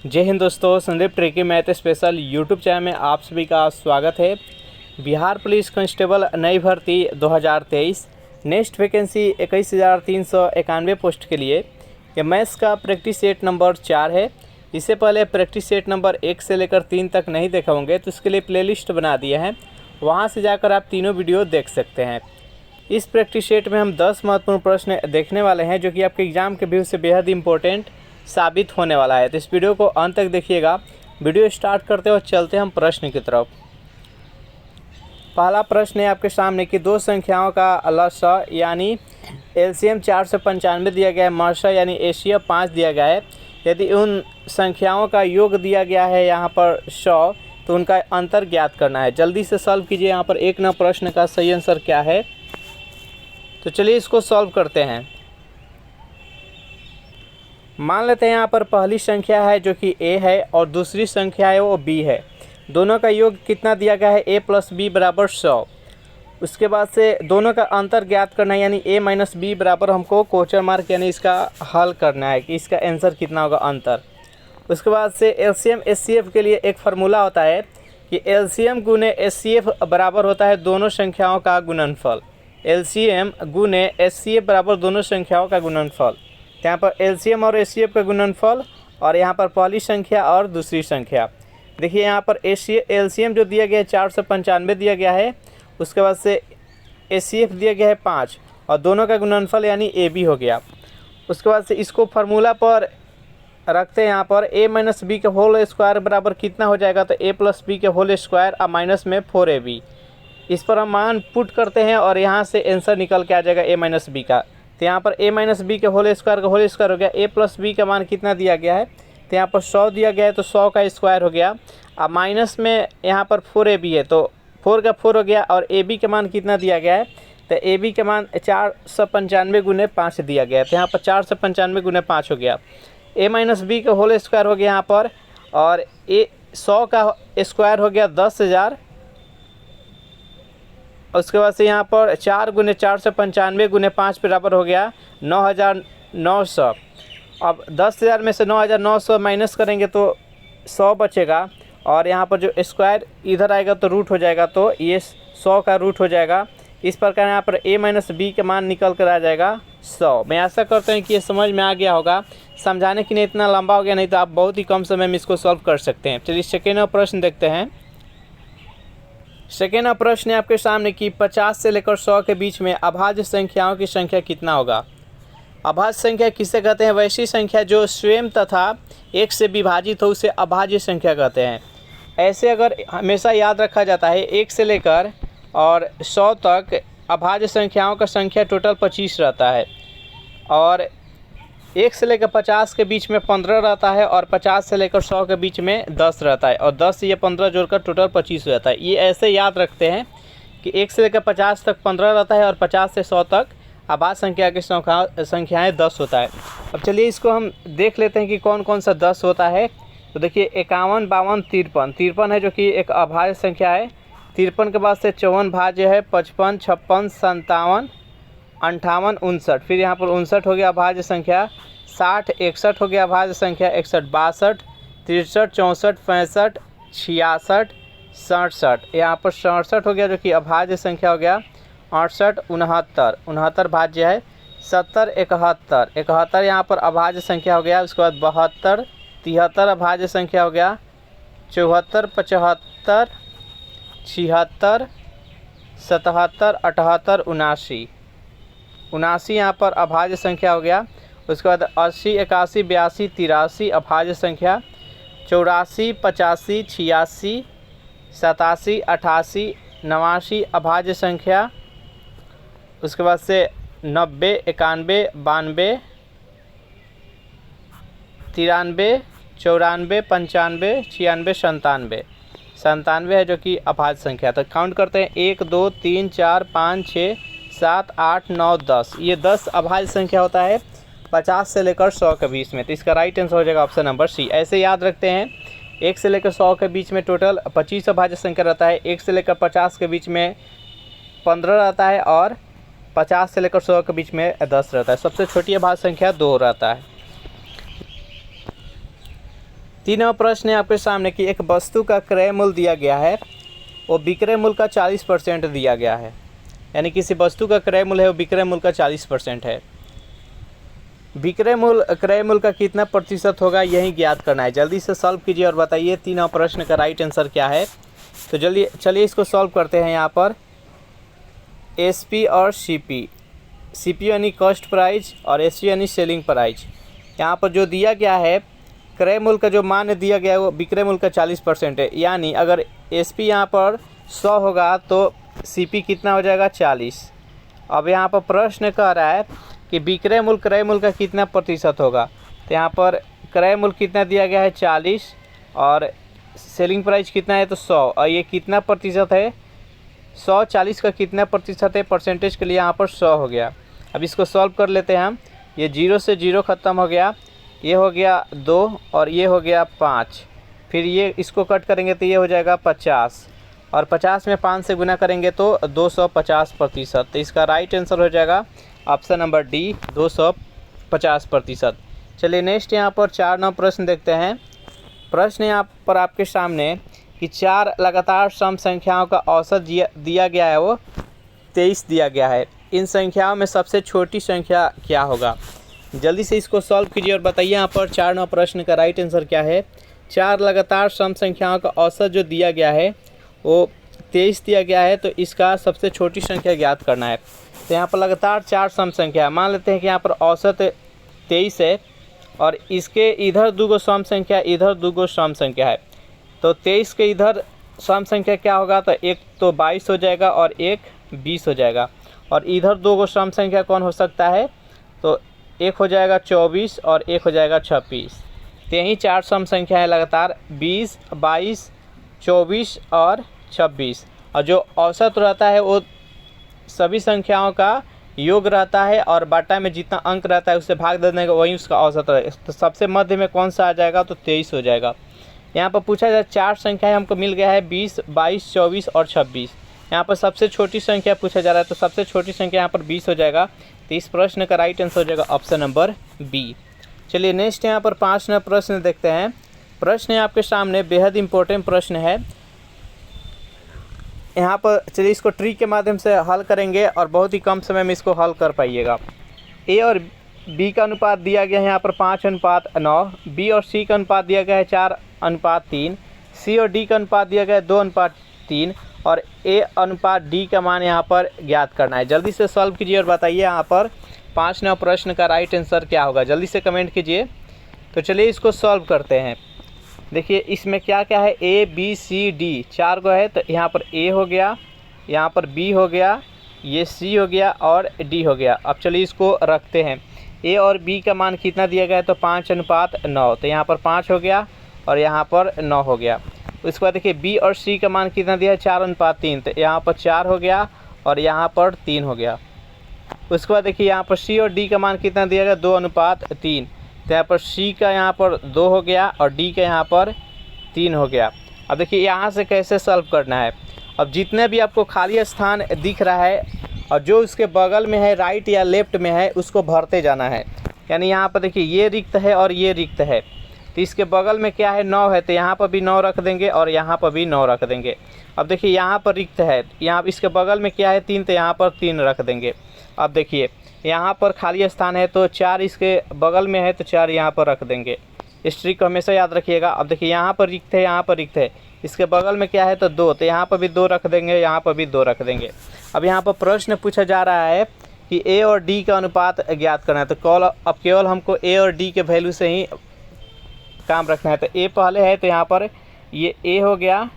जय हिंद दोस्तों, Sandeep tricky math special YouTube channel में आप सभी का स्वागत है। बिहार पुलिस कांस्टेबल नई भर्ती 2023 नेक्स्ट वैकेंसी 21,391 पोस्ट के लिए ये मैथ्स का प्रैक्टिस सेट नंबर 4 है। इससे पहले प्रैक्टिस सेट नंबर 1 से लेकर 3 तक नहीं देखा होंगे तो उसके लिए प्लेलिस्ट बना दिए हैं, वहां से जाकर आप तीनों वीडियो देख सकते हैं। इस प्रैक्टिस सेट में हम 10 महत्वपूर्ण प्रश्न देखने वाले हैं जो कि आपके एग्जाम के व्यू से बेहद इंपॉर्टेंट साबित होने वाला है। तो इस वीडियो को अंत तक देखिएगा। वीडियो स्टार्ट करते और चलते हम प्रश्न की तरफ। पहला प्रश्न है आपके सामने कि दो संख्याओं का लसा यानी एलसीएम 495 दिया गया है, मसा यानी एशिया 5 दिया गया है। यदि उन संख्याओं का योग दिया गया है यहाँ पर 100 तो उनका अंतर ज्ञात करना है। जल्दी से सॉल्व कीजिए। यहाँ पर एक नंबर प्रश्न का सही आंसर क्या है, तो चलिए इसको सॉल्व करते हैं। मान लेते हैं यहाँ पर पहली संख्या है जो कि a है और दूसरी संख्या है वो b है। दोनों का योग कितना दिया गया है, a प्लस b बराबर 100। उसके बाद से दोनों का अंतर ज्ञात करना है, यानी a माइनस बी बराबर हमको क्वेश्चन मार्क यानी इसका हल करना है कि इसका आंसर कितना होगा अंतर। उसके बाद से एलसीएम एचसीएफ के लिए एक फार्मूला होता है कि एलसीएम गुने एचसीएफ बराबर होता है दोनों संख्याओं का गुणनफल। एलसीएम गुने एचसीएफ बराबर दोनों संख्याओं का गुणनफल। यहाँ पर एलसीएम और एचसीएफ का गुणनफल और यहाँ पर पहली संख्या और दूसरी संख्या। देखिए यहाँ पर एलसीएम जो दिया गया है 495 दिया गया है, उसके बाद से एचसीएफ दिया गया है 5 और दोनों का गुणनफल यानी ए बी हो गया। उसके बाद से इसको फार्मूला पर रखते हैं। यहाँ पर a माइनस बी के होल स्क्वायर बराबर कितना हो जाएगा, तो a प्लस बी के होल स्क्वायर और माइनस में 4ab। इस पर हम मान पुट करते हैं और यहाँ से आंसर निकल के आ जाएगा a माइनस बी का। तो यहाँ पर a माइनस बी के होल स्क्वायर का होल स्क्वायर हो गया। a प्लस बी का मान कितना दिया गया है, तो यहाँ पर 100 दिया गया है तो 100 का स्क्वायर हो गया। अब माइनस में यहाँ पर 4ab है तो 4 का 4 हो गया और ab का मान कितना दिया गया है, तो ab का मान 495 गुने 5 दिया गया है। तो यहाँ पर 495 गुने 5 हो गया। a माइनस बी का होल स्क्वायर हो गया यहाँ पर और 100 का स्क्वायर हो गया 10,000। उसके बाद से यहाँ पर 4 गुने 495 गुने 5 बराबर हो गया 9,900। अब 10,000 में से 9,900 माइनस करेंगे तो 100 बचेगा और यहाँ पर जो स्क्वायर इधर आएगा तो रूट हो जाएगा, तो ये 100 का रूट हो जाएगा। इस प्रकार यहाँ पर a माइनस बी का मान निकल कर आ जाएगा 100। मैं आशा करता हूँ कि ये समझ में आ गया होगा। समझाने के लिए इतना लंबा हो गया, नहीं तो आप बहुत ही कम समय में इसको सॉल्व कर सकते हैं। चलिए सेकेंड प्रश्न देखते हैं। सेकेंड प्रश्न है आपके सामने कि 50 से लेकर 100 के बीच में अभाज्य संख्याओं की संख्या कितना होगा। अभाज्य संख्या किसे कहते हैं, वैसी संख्या जो स्वयं तथा 1 से विभाजित हो उसे अभाज्य संख्या कहते हैं। ऐसे अगर हमेशा याद रखा जाता है 1 से लेकर और 100 तक अभाज्य संख्याओं का संख्या टोटल 25 रहता है और 1 से लेकर 50 के बीच में 15 रहता है और 50 से लेकर 100 के बीच में 10 रहता है और 10 से ये 15 जोड़कर टोटल 25 रहता है। ये ऐसे याद रखते हैं कि 1 से लेकर 50 तक 15 रहता है और 50 से 100 तक अभाज्य संख्या की संख्याएँ 10 होता है। अब चलिए इसको हम देख लेते हैं कि कौन कौन सा 10 होता है। तो देखिए 51, 52, 53। 53 है जो कि एक अभाज्य संख्या है। 53 के बाद से 54 भाज्य है, 55, 56, 57, 58, 59। फिर यहाँ पर 59 हो गया अभाज्य संख्या। 60, 61 हो गया अभाज्य संख्या। 61, 62, 63, 64, 65, 66, 67। यहाँ पर 67 हो गया जो कि अभाज्य संख्या हो गया। 68, 69, 69 भाज्य है। 70, 71, 71 यहाँ पर अभाज्य संख्या हो गया। उसके बाद 72, 73 अभाज्य संख्या हो गया। 74, 75, 76, 77, 78, 79। 79 यहाँ पर अभाज्य संख्या हो गया। उसके बाद 80, 81, 82, 83 अभाज्य संख्या। 84, 85, 86, 87, 88, 89 अभाज्य संख्या। उसके बाद से 90, 91, 92, 93, 94, 95, 96, 97 है जो कि अभाज्य संख्या। तो काउंट करते हैं 1, 2, 3, 4, 5, 6, 7, 8, 9, 10। ये 10 अभाज्य संख्या होता है 50 से लेकर 100 के बीच में। तो इसका राइट आंसर हो जाएगा ऑप्शन नंबर सी। ऐसे याद रखते हैं 1 से लेकर 100 के बीच में टोटल 25 अभाज्य संख्या रहता है। 1 से लेकर 50 के बीच में 15 रहता है और 50 से लेकर 100 के बीच में 10 रहता है। सबसे छोटी अभाज्य संख्या 2 रहता है। तीनवा प्रश्न है आपके सामने कि एक वस्तु का क्रय मूल्य दिया गया है, वो विक्रय मूल्य का 40% दिया गया है। यानी किसी वस्तु का क्रय मूल्य है वो विक्रय मूल्य का 40% है। विक्रय मूल्य क्रय मूल्य का कितना प्रतिशत होगा यही ज्ञात करना है। जल्दी से सॉल्व कीजिए और बताइए तीनों प्रश्न का राइट आंसर क्या है। तो जल्दी चलिए इसको सॉल्व करते हैं। यहाँ पर एसपी और सीपी, सीपी यानी कॉस्ट प्राइस और एसपी यानी सेलिंग प्राइस। यहाँ पर जो दिया गया है क्रय मूल्य का जो मान दिया गया है वो विक्रय मूल्य का 40% है। यानी अगर एसपी यहाँ पर 100 होगा तो सीपी कितना हो जाएगा 40। अब यहाँ पर प्रश्न कह रहा है कि विक्रय मूल्य क्रय मूल्य का कितना प्रतिशत होगा। तो यहाँ पर क्रय मूल्य कितना दिया गया है 40 और सेलिंग प्राइस कितना है तो 100, और ये कितना प्रतिशत है 100। 40 का कितना प्रतिशत है परसेंटेज के लिए यहाँ पर 100 हो गया। अब इसको सॉल्व कर लेते हैं हम। ये 0 से 0 ख़त्म हो गया, ये हो गया 2 और ये हो गया 5। फिर ये इसको कट करेंगे तो ये हो जाएगा 50 और 50 में 5 से गुना करेंगे तो 250%। तो इसका राइट आंसर हो जाएगा ऑप्शन नंबर डी 250%। चलिए नेक्स्ट यहाँ पर 4 नंबर प्रश्न देखते हैं। प्रश्न यहाँ पर आपके सामने कि 4 लगातार सम संख्याओं का औसत दिया गया है वो 23 दिया गया है। इन संख्याओं में सबसे छोटी संख्या क्या होगा। जल्दी से इसको सॉल्व कीजिए और बताइए यहाँ पर 4 नंबर प्रश्न का राइट आंसर क्या है। 4 लगातार सम संख्याओं का औसत जो दिया गया है वो 23 दिया गया है, तो इसका सबसे छोटी संख्या ज्ञात करना है। तो यहाँ पर लगातार 4 सम संख्या, मान लेते हैं कि यहाँ पर औसत 23 है और इसके इधर 2 सम संख्या, इधर 2 सम संख्या है। तो 23 के इधर सम संख्या क्या होगा, तो एक तो 22 हो जाएगा और एक 20 हो जाएगा। और इधर 2 सम संख्या कौन हो सकता है, तो एक हो जाएगा 24 और एक हो जाएगा 26। तो यही 4 सम संख्या है लगातार 20, 22, 24 और 26। और जो औसत रहता है वो सभी संख्याओं का योग रहता है और बाटा में जितना अंक रहता है उससे भाग देने का वही उसका औसत है। तो सबसे मध्य में कौन सा आ जाएगा, तो 23 हो जाएगा। यहाँ पर पूछा जाए 4 संख्याएं हमको मिल गया है 20, 22, 24 और 26। यहाँ पर सबसे छोटी संख्या पूछा जा रहा है, तो सबसे छोटी संख्या यहाँ पर 20 हो जाएगा। तो इस प्रश्न का राइट आंसर हो जाएगा ऑप्शन नंबर बी। चलिए नेक्स्ट यहाँ पर 5 नंबर प्रश्न देखते हैं। प्रश्न आपके सामने बेहद इंपॉर्टेंट प्रश्न है। यहाँ पर चलिए इसको ट्री के माध्यम से हल करेंगे और बहुत ही कम समय में इसको हल कर पाइएगा। ए और बी का अनुपात दिया गया है यहाँ पर 5:9, बी और सी का अनुपात दिया गया है 4:3, सी और डी का अनुपात दिया गया है 2:3 और ए अनुपात डी का मान यहाँ पर ज्ञात करना है। जल्दी से सॉल्व कीजिए और बताइए यहाँ पर 5 नंबर प्रश्न का राइट आंसर क्या होगा। जल्दी से कमेंट कीजिए। तो चलिए इसको सॉल्व करते हैं। देखिए इसमें क्या क्या है, ए बी सी डी 4 गो है। तो यहाँ पर ए हो गया, यहाँ पर बी हो गया, ये सी हो गया और डी हो गया। अब चलिए इसको रखते हैं। ए और बी का मान कितना दिया गया है, तो 5:9। तो यहाँ पर 5 हो गया और यहाँ पर 9 हो गया। उसके बाद देखिए बी और सी का मान कितना दिया है, 4:3। तो यहाँ पर 4 हो गया और यहाँ पर 3 हो गया। उसके बाद देखिए यहाँ पर सी और डी का मान कितना दिया गया, 2:3। तो यहाँ पर सी का यहाँ पर 2 हो गया और डी का यहाँ पर 3 हो गया। अब देखिए यहाँ से कैसे सॉल्व करना है। अब जितने भी आपको खाली स्थान दिख रहा है और जो उसके बगल में है, राइट या लेफ्ट में है, उसको भरते जाना है। यानी यहाँ पर देखिए ये रिक्त है और ये रिक्त है, तो इसके बगल में क्या है 9 है, तो यहाँ पर भी 9 रख देंगे और यहाँ पर भी 9 रख देंगे। अब देखिए यहाँ पर रिक्त है, यहाँ इसके बगल में क्या है 3, तो यहाँ पर 3 रख देंगे। अब देखिए यहाँ पर खाली स्थान है तो 4 इसके बगल में है, तो 4 यहाँ पर रख देंगे। इस ट्रिक को हमेशा याद रखिएगा। अब देखिए यहाँ पर रिक्त है, यहाँ पर रिक्त है, इसके बगल में क्या है तो 2, तो यहाँ पर भी 2 रख देंगे, यहाँ पर भी 2 रख देंगे। अब यहाँ पर प्रश्न पूछा जा रहा है कि ए और डी का अनुपात ज्ञात करना है। तो अब केवल हमको ए और डी के वैल्यू से ही काम रखना है। तो ए पहले है तो यहाँ पर ये ए हो गया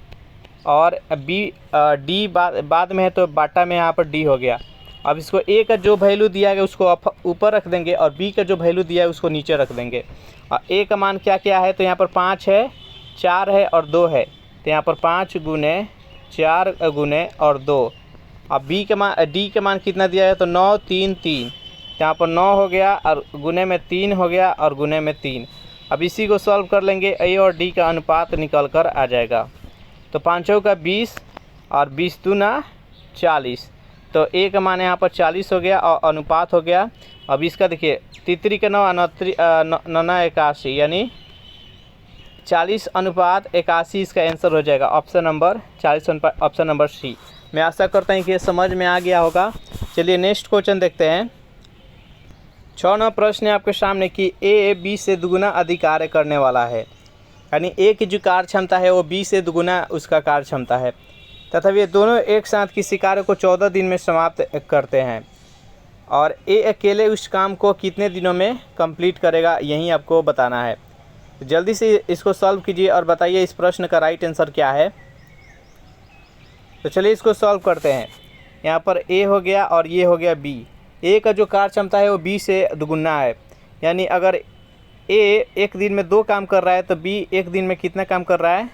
और बी डी बाद में है, तो बाटा में यहाँ पर डी हो गया। अब इसको ए का जो वैल्यू दिया गया उसको ऊपर रख देंगे और बी का जो वैल्यू दिया है उसको नीचे रख देंगे। और ए का मान क्या क्या है, तो यहाँ पर 5 है, 4 है और 2 है। तो यहाँ पर 5 गुने 4 गुने और 2। अब बी का मान डी का मान कितना दिया है, तो 9 3 3। यहाँ पर 9 हो गया और गुने में 3 हो गया और गुने में 3। अब इसी को सॉल्व कर लेंगे, ए और डी का अनुपात निकल कर आ जाएगा। तो 5 का 20 और 20 दूना 40। तो ए का मान यहाँ पर 40 हो गया और अनुपात हो गया। अब इसका देखिए 3 के 9 9 81, यानी 40:81 इसका आंसर हो जाएगा। Option number 40, option number C. मैं आशा करता हूँ कि ये समझ में आ गया होगा। चलिए नेक्स्ट क्वेश्चन देखते हैं। 6 नंबर प्रश्न है आपके सामने कि ए बी से दुगुना अधिक कार्य करने वाला है, यानी ए की जो कार्य क्षमता है वो बी से दुगुना उसका कार्य क्षमता है, तथा ये दोनों एक साथ किसी कार्य को 14 दिन में समाप्त करते हैं, और ए अकेले उस काम को कितने दिनों में कंप्लीट करेगा, यही आपको बताना है। तो जल्दी से इसको सॉल्व कीजिए और बताइए इस प्रश्न का राइट आंसर क्या है। तो चलिए इसको सॉल्व करते हैं। यहाँ पर ए हो गया और ये हो गया बी। ए का जो कार्य क्षमता है वो बी से दुगुना है, यानी अगर ए एक दिन में 2 काम कर रहा है तो बी एक दिन में कितना काम कर रहा है,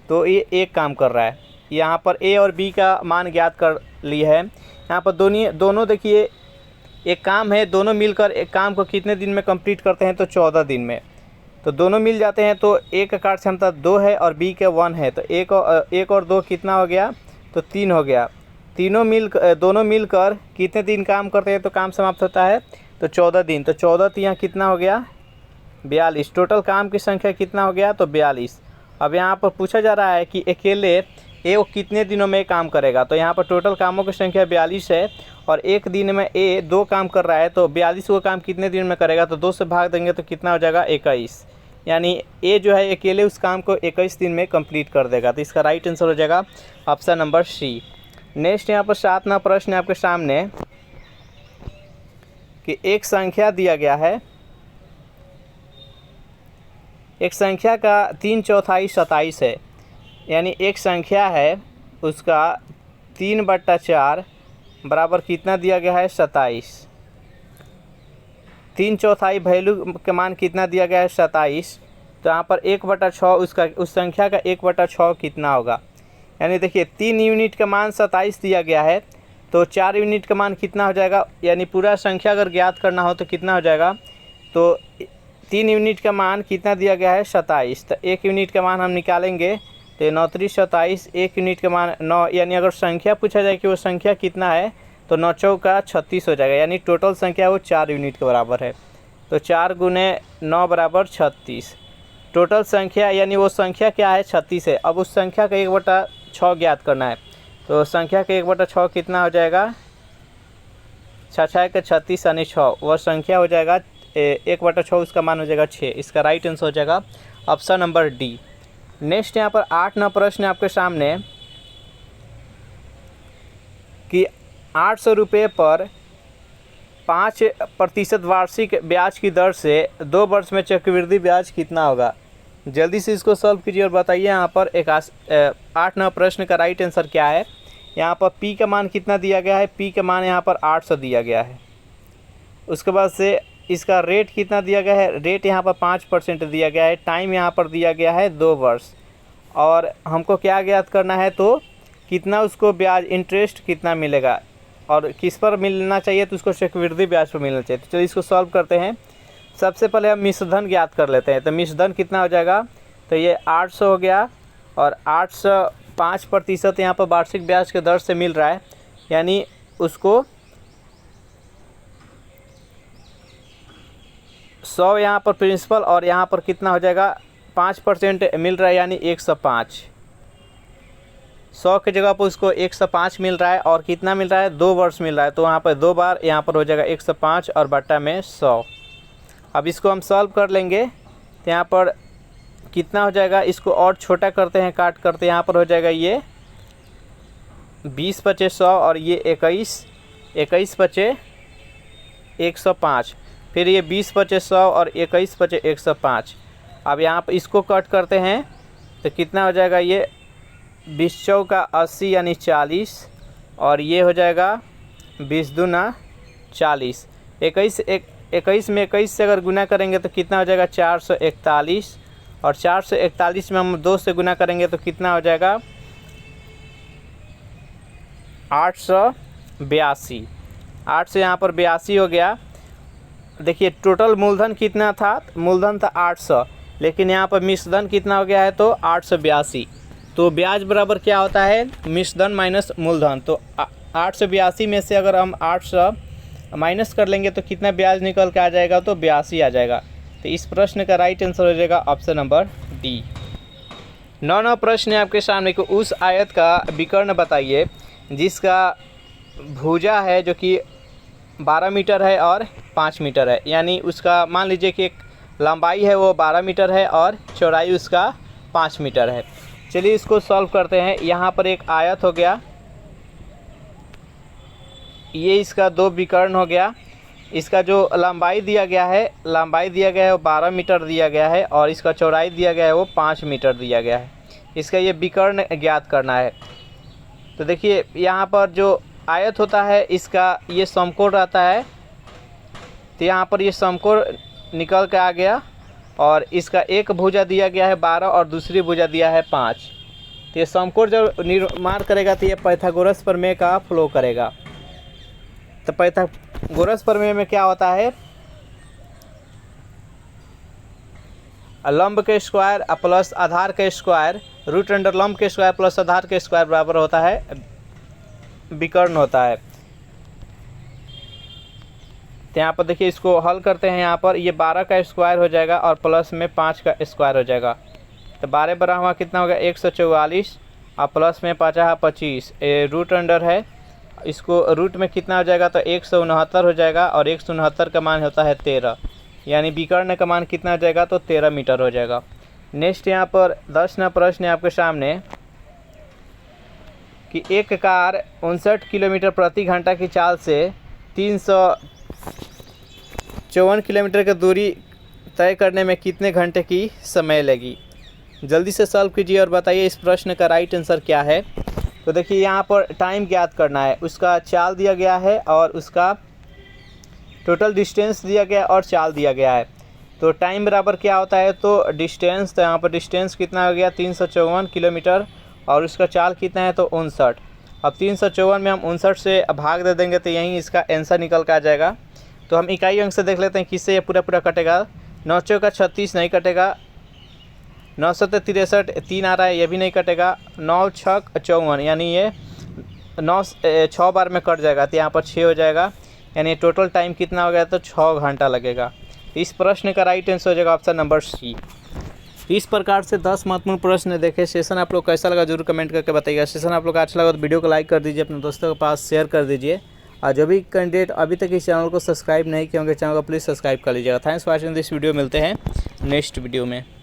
तो ये 1 काम कर रहा है। यहाँ पर ए और बी का मान ज्ञात कर लिया है। यहाँ पर दोनों देखिए एक काम है, दोनों मिलकर एक काम को कितने दिन में कंप्लीट करते हैं, तो 14 दिन में। तो दोनों मिल जाते हैं तो ए का कार्य क्षमता 2 है और बी का 1 है, तो 1 और 2 कितना हो गया, तो 3 हो गया। दोनों मिलकर कितने दिन काम करते हैं, तो काम समाप्त होता है तो 14 दिन। तो 14 तो यहाँ कितना हो गया, 42। टोटल काम की संख्या कितना हो गया, तो 42। अब यहाँ पर पूछा जा रहा है कि अकेले ए वो कितने दिनों में काम करेगा, तो यहाँ पर टोटल कामों की संख्या 42 है और एक दिन में ए 2 काम कर रहा है, तो 42 को काम कितने दिन में करेगा, तो 2 से भाग देंगे तो कितना हो जाएगा, 21। यानी ए जो है अकेले उस काम को 21 दिन में कंप्लीट कर देगा। तो इसका राइट आंसर हो जाएगा ऑप्शन नंबर सी। नेक्स्ट यहाँ पर 7 नंबर प्रश्न है आपके सामने कि एक संख्या दिया गया है, एक संख्या का 3/4 27 है, यानी एक संख्या है उसका 3/4 बराबर कितना दिया गया है, 27। 3/4 वैल्यू का मान कितना दिया गया है, 27। तो यहाँ पर 1/6 उसका उस संख्या का 1/6 कितना होगा, यानी देखिए 3 यूनिट का मान 27 दिया गया है, तो 4 यूनिट का मान कितना हो जाएगा, यानी पूरा संख्या अगर ज्ञात करना हो तो कितना हो जाएगा, तो 3 यूनिट का मान कितना दिया गया है, 27। तो 1 यूनिट का मान हम निकालेंगे तो 9 3 27, 1 यूनिट का मान 9, यानी अगर संख्या पूछा जाए कि वो संख्या कितना है, तो 9 चौका 36 हो जाएगा, यानी टोटल संख्या वो 4 यूनिट के बराबर है। तो 4 गुने 9 बराबर 36। टोटल संख्या यानी वो संख्या क्या है, 36 है। अब उस संख्या का 1/6 ज्ञात करना है, तो संख्या का 1/6 कितना हो जाएगा, 6 के 36 यानी 6, वह संख्या हो जाएगा 1/6, उसका मान हो जाएगा 6। इसका राइट आंसर हो जाएगा ऑप्शन नंबर डी। नेक्स्ट यहाँ पर 8 नंबर प्रश्न है आपके सामने कि 800 रुपये पर 5% वार्षिक ब्याज की दर से 2 वर्ष में चक्रवृद्धि ब्याज कितना होगा। जल्दी से इसको सॉल्व कीजिए और बताइए यहाँ पर 8 नंबर प्रश्न का राइट आंसर क्या है। यहाँ पर पी का मान कितना दिया गया है, पी का मान यहाँ पर 800 दिया गया है। उसके बाद से इसका रेट कितना दिया गया है, रेट यहाँ पर 5% दिया गया है। टाइम यहाँ पर दिया गया है 2 वर्ष, और हमको क्या ज्ञात करना है, तो कितना उसको ब्याज इंटरेस्ट कितना मिलेगा और किस पर मिलना चाहिए, तो उसको चक्रवृद्धि ब्याज पर मिलना चाहिए। तो चलिए इसको सॉल्व करते हैं। सबसे पहले हम मिश्रधन ज्ञात कर लेते हैं। तो मिश्रधन कितना हो जाएगा, तो ये 800 हो गया और 800 5% यहाँ पर वार्षिक ब्याज के दर से मिल रहा है, यानी उसको 100 यहाँ पर प्रिंसिपल और यहाँ पर कितना हो जाएगा 5% मिल रहा है, यानी 105। 100 की जगह पर उसको 105 मिल रहा है और कितना मिल रहा है, 2 वर्ष मिल रहा है। तो यहाँ पर 2 बार यहाँ पर हो जाएगा 105 और बट्टा में 100। अब इसको हम सॉल्व कर लेंगे तो यहाँ पर कितना हो जाएगा, इसको और छोटा करते हैं, काट करते यहाँ पर हो जाएगा ये 20 × 100 और ये 21 × 105, फिर ये 20 × 100 और 21 × 105। अब यहाँ पर इसको कट करते हैं तो कितना हो जाएगा, ये 20 चौका 80 यानी 40 और ये हो जाएगा 20 दूना 40। 21 में 21 से अगर गुना करेंगे तो कितना हो जाएगा 441, और 441 में हम 2 से गुना करेंगे तो कितना हो जाएगा 882। 8 से यहाँ पर 82 हो गया। देखिए टोटल मूलधन कितना था, मूलधन था 800, लेकिन यहाँ पर मिश्रधन कितना हो गया है, तो 882। तो ब्याज बराबर क्या होता है, मिश्रधन माइनस मूलधन। तो 882 में से अगर हम 800 माइनस कर लेंगे तो कितना ब्याज निकल के आ जाएगा, तो 82 आ जाएगा। तो इस प्रश्न का राइट आंसर हो जाएगा ऑप्शन नंबर डी। 9वां प्रश्न है आपके सामने को उस आयत का विकर्ण बताइए जिसका भुजा है जो कि 12 मीटर है और 5 मीटर है। यानी उसका मान लीजिए कि एक लंबाई है वो 12 मीटर है और चौड़ाई उसका 5 मीटर है। चलिए इसको सॉल्व करते हैं। यहाँ पर एक आयत हो गया, ये इसका 2 विकर्ण हो गया। इसका जो लंबाई दिया गया है वो 12 मीटर दिया गया है और इसका चौड़ाई दिया गया है वो 5 मीटर दिया गया है। इसका ये विकर्ण ज्ञात करना है। तो देखिए यहाँ पर जो आयत होता है इसका ये समकोण रहता है, तो यहाँ पर ये समकोण निकल के आ गया और इसका एक भुजा दिया गया है 12 और दूसरी भुजा दिया है 5। तो ये समकोण जब निर्माण करेगा तो ये पाइथागोरस प्रमेय का फ्लो करेगा। तो पाइथागोरस प्रमेय में क्या होता है, लंब के स्क्वायर प्लस आधार के स्क्वायर रूट अंडर लंब के स्क्वायर प्लस आधार के स्क्वायर बराबर होता है विकर्ण होता है। तो यहाँ पर देखिए इसको हल करते हैं। यहाँ पर ये 12 का स्क्वायर हो जाएगा और प्लस में 5 का स्क्वायर हो जाएगा। तो 12 बरा हुआ कितना होगा 144 और प्लस में 5 25, रूट अंडर है, इसको रूट में कितना हो जाएगा तो 169 हो जाएगा और 169 का मान होता है 13, यानी विकर्ण का मान कितना हो जाएगा तो 13 मीटर हो जाएगा। नेक्स्ट यहाँ पर 10वां प्रश्न है आपके सामने कि एक कार 59 किलोमीटर प्रति घंटा की चाल से 354 किलोमीटर की दूरी तय करने में कितने घंटे की समय लगी। जल्दी से सॉल्व कीजिए और बताइए इस प्रश्न का राइट आंसर क्या है। तो देखिए यहाँ पर टाइम ज्ञात करना है, उसका चाल दिया गया है और उसका टोटल डिस्टेंस दिया गया और चाल दिया गया है। तो टाइम बराबर क्या होता है तो डिस्टेंस, तो यहाँ पर डिस्टेंस कितना हो गया 354 किलोमीटर और उसका चाल कितना है तो 59। अब 354 में हम 59 से भाग दे देंगे तो यहीं इसका आंसर निकल कर आ जाएगा। तो हम इकाई अंक से देख लेते हैं किससे ये पूरा कटेगा। 9 चौका 36 नहीं कटेगा, 9 सत्ते 63 3 आ रहा है ये भी नहीं कटेगा, 9 छक 54 यानी ये 6 बार में कट जाएगा तो यहाँ पर 6 हो जाएगा, यानी टोटल टाइम कितना हो गया तो 6 घंटा लगेगा। इस प्रश्न का राइट आंसर हो जाएगा ऑप्शन नंबर सी। इस प्रकार से 10 महत्वपूर्ण प्रश्न देखे। सेशन आप लोग कैसा लगा जरूर कमेंट करके बताइएगा। सेशन आप लोग का अच्छा लगा तो वीडियो को लाइक कर दीजिए, अपने दोस्तों के पास शेयर कर दीजिए और जो भी कैंडिडेट अभी तक इस चैनल को सब्सक्राइब नहीं किए होंगे चैनल को प्लीज़ सब्सक्राइब कर लीजिएगा। Thanks for watching this video. मिलते हैं नेक्स्ट वीडियो में।